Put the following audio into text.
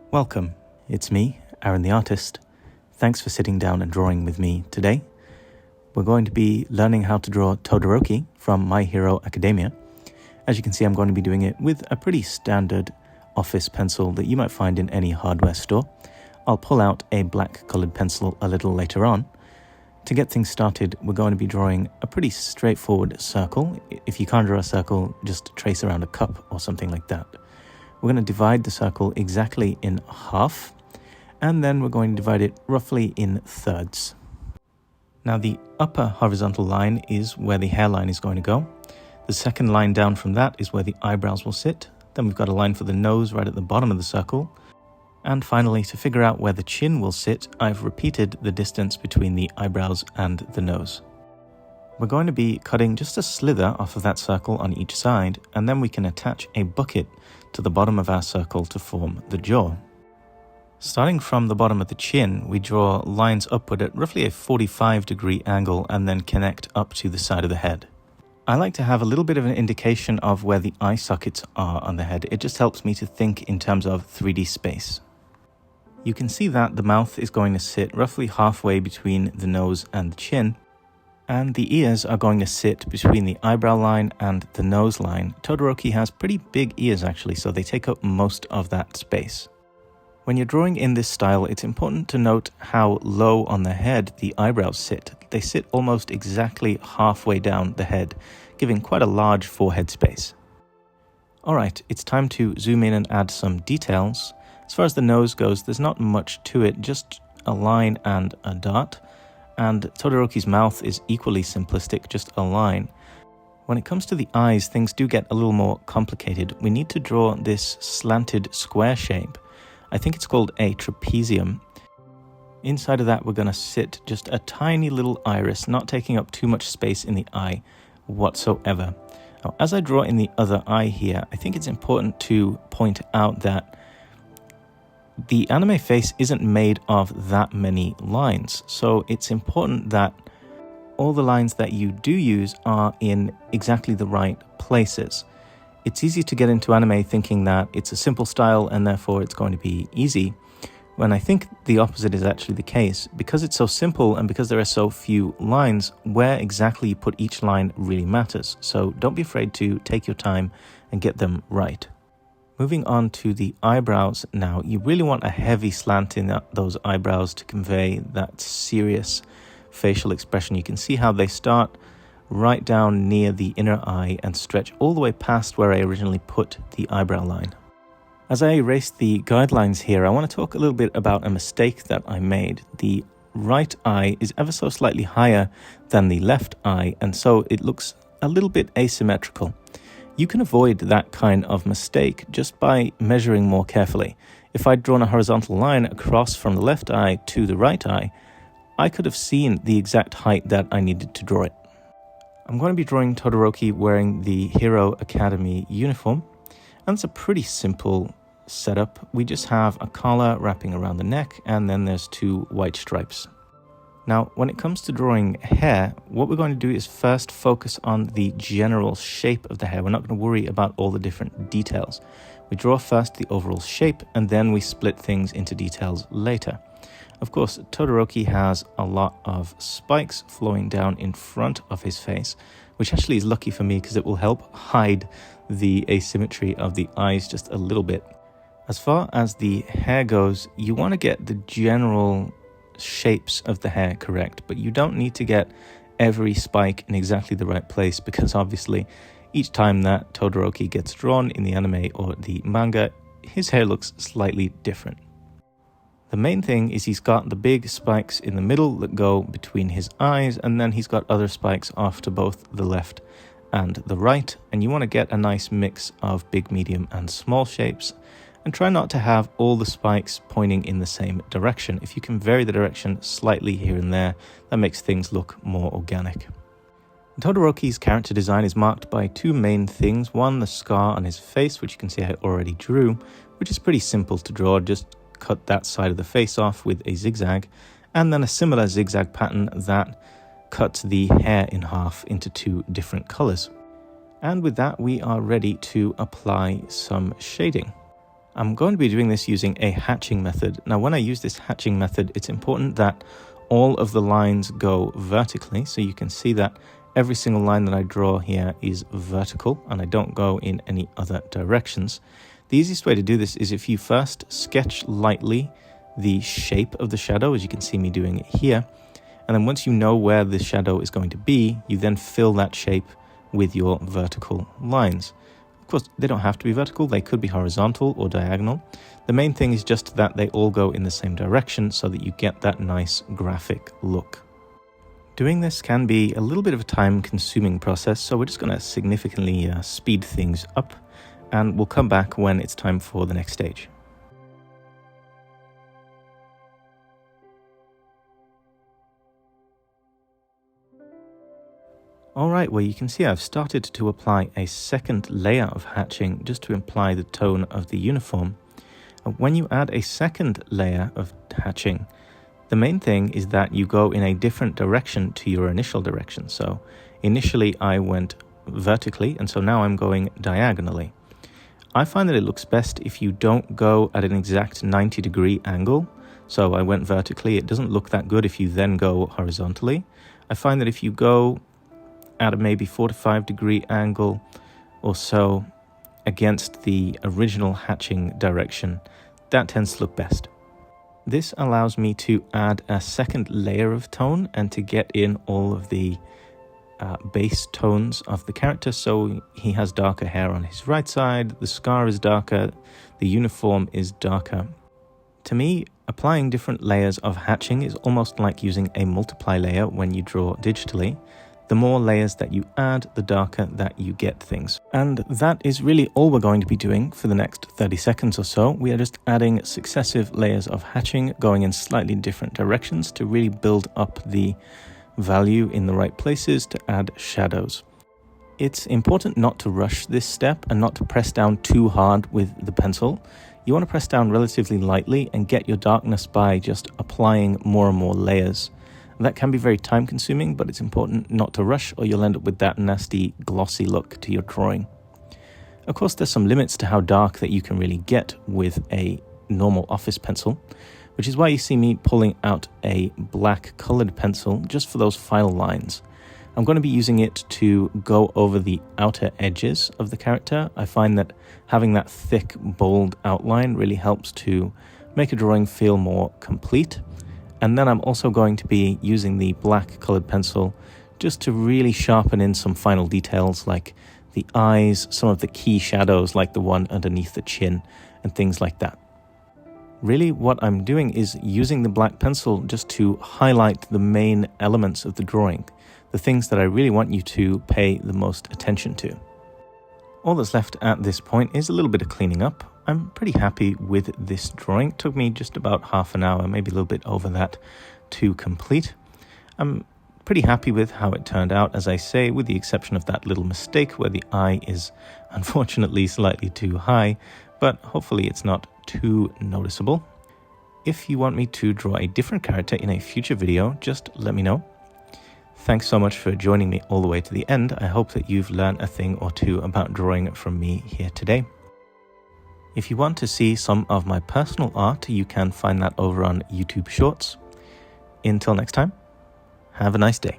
Welcome, it's me, Aaron the Artist. Thanks for sitting down and drawing with me today. We're going to be learning how to draw Todoroki from My Hero Academia. As you can see, I'm going to be doing it with a pretty standard office pencil that you might find in any hardware store. I'll pull out a black colored pencil a little later on. To get things started, we're going to be drawing a pretty straightforward circle. If you can't draw a circle, just trace around a cup or something like that. We're going to divide the circle exactly in half, and then we're going to divide it roughly in thirds. Now the upper horizontal line is where the hairline is going to go. The second line down from that is where the eyebrows will sit. Then we've got a line for the nose right at the bottom of the circle. And finally, to figure out where the chin will sit, I've repeated the distance between the eyebrows and the nose. We're going to be cutting just a slither off of that circle on each side, and then we can attach a bucket to the bottom of our circle to form the jaw. Starting from the bottom of the chin, we draw lines upward at roughly a 45-degree angle and then connect up to the side of the head. I like to have a little bit of an indication of where the eye sockets are on the head. It just helps me to think in terms of 3D space. You can see that the mouth is going to sit roughly halfway between the nose and the chin, and the ears are going to sit between the eyebrow line and the nose line. Todoroki has pretty big ears actually, so they take up most of that space. When you're drawing in this style, it's important to note how low on the head the eyebrows sit. They sit almost exactly halfway down the head, giving quite a large forehead space. Alright, it's time to zoom in and add some details. As far as the nose goes, there's not much to it, just a line and a dot. And Todoroki's mouth is equally simplistic, just a line. When it comes to the eyes, things do get a little more complicated. We need to draw this slanted square shape. I think it's called a trapezium. Inside of that, we're going to sit just a tiny little iris, not taking up too much space in the eye whatsoever. Now, as I draw in the other eye here, I think it's important to point out that the anime face isn't made of that many lines, so it's important that all the lines that you do use are in exactly the right places. It's easy to get into anime thinking that it's a simple style and therefore it's going to be easy, when I think the opposite is actually the case. Because it's so simple and because there are so few lines, where exactly you put each line really matters. So don't be afraid to take your time and get them right. Moving on to the eyebrows now, you really want a heavy slant in those eyebrows to convey that serious facial expression. You can see how they start right down near the inner eye and stretch all the way past where I originally put the eyebrow line. As I erase the guidelines here, I want to talk a little bit about a mistake that I made. The right eye is ever so slightly higher than the left eye, and so it looks a little bit asymmetrical. You can avoid that kind of mistake just by measuring more carefully. If I'd drawn a horizontal line across from the left eye to the right eye, I could have seen the exact height that I needed to draw it. I'm going to be drawing Todoroki wearing the Hero Academy uniform, and it's a pretty simple setup. We just have a collar wrapping around the neck, and then there's two white stripes. Now, when it comes to drawing hair, what we're going to do is first focus on the general shape of the hair. We're not going to worry about all the different details. We draw first the overall shape, and then we split things into details later. Of course, Todoroki has a lot of spikes flowing down in front of his face, which actually is lucky for me because it will help hide the asymmetry of the eyes just a little bit. As far as the hair goes, you want to get the general shapes of the hair correct, but you don't need to get every spike in exactly the right place, because obviously each time that Todoroki gets drawn in the anime or the manga, his hair looks slightly different. The main thing is he's got the big spikes in the middle that go between his eyes, and then he's got other spikes off to both the left and the right, and you want to get a nice mix of big, medium and small shapes. And try not to have all the spikes pointing in the same direction. If you can vary the direction slightly here and there, that makes things look more organic. Todoroki's character design is marked by two main things. One, the scar on his face, which you can see I already drew, which is pretty simple to draw. Just cut that side of the face off with a zigzag, and then a similar zigzag pattern that cuts the hair in half into two different colors. And with that, we are ready to apply some shading. I'm going to be doing this using a hatching method. Now, when I use this hatching method, it's important that all of the lines go vertically. So you can see that every single line that I draw here is vertical and I don't go in any other directions. The easiest way to do this is if you first sketch lightly the shape of the shadow, as you can see me doing it here. And then once you know where the shadow is going to be, you then fill that shape with your vertical lines. Of course, they don't have to be vertical, they could be horizontal or diagonal. The main thing is just that they all go in the same direction so that you get that nice graphic look. Doing this can be a little bit of a time-consuming process, so we're just going to significantly speed things up, and we'll come back when it's time for the next stage. Alright, well you can see I've started to apply a second layer of hatching just to imply the tone of the uniform. And when you add a second layer of hatching, the main thing is that you go in a different direction to your initial direction. So initially I went vertically, and so now I'm going diagonally. I find that it looks best if you don't go at an exact 90-degree angle. So I went vertically, it doesn't look that good if you then go horizontally. I find that if you go at a maybe 45-degree angle or so against the original hatching direction, that tends to look best. This allows me to add a second layer of tone and to get in all of the base tones of the character. So he has darker hair on his right side, the scar is darker, the uniform is darker. To me, applying different layers of hatching is almost like using a multiply layer when you draw digitally. The more layers that you add, the darker that you get things. And that is really all we're going to be doing for the next 30 seconds or so. We are just adding successive layers of hatching, going in slightly different directions to really build up the value in the right places to add shadows. It's important not to rush this step and not to press down too hard with the pencil. You want to press down relatively lightly and get your darkness by just applying more and more layers. That can be very time consuming, but it's important not to rush or you'll end up with that nasty glossy look to your drawing. Of course, there's some limits to how dark that you can really get with a normal office pencil, which is why you see me pulling out a black colored pencil just for those final lines. I'm going to be using it to go over the outer edges of the character. I find that having that thick, bold outline really helps to make a drawing feel more complete. And then I'm also going to be using the black colored pencil just to really sharpen in some final details like the eyes, some of the key shadows like the one underneath the chin and things like that. Really what I'm doing is using the black pencil just to highlight the main elements of the drawing, the things that I really want you to pay the most attention to. All that's left at this point is a little bit of cleaning up. I'm pretty happy with this drawing. It took me just about half an hour, maybe a little bit over that, to complete. I'm pretty happy with how it turned out, as I say, with the exception of that little mistake where the eye is unfortunately slightly too high, but hopefully it's not too noticeable. If you want me to draw a different character in a future video, just let me know. Thanks so much for joining me all the way to the end. I hope that you've learned a thing or two about drawing from me here today. If you want to see some of my personal art, you can find that over on YouTube Shorts. Until next time, have a nice day.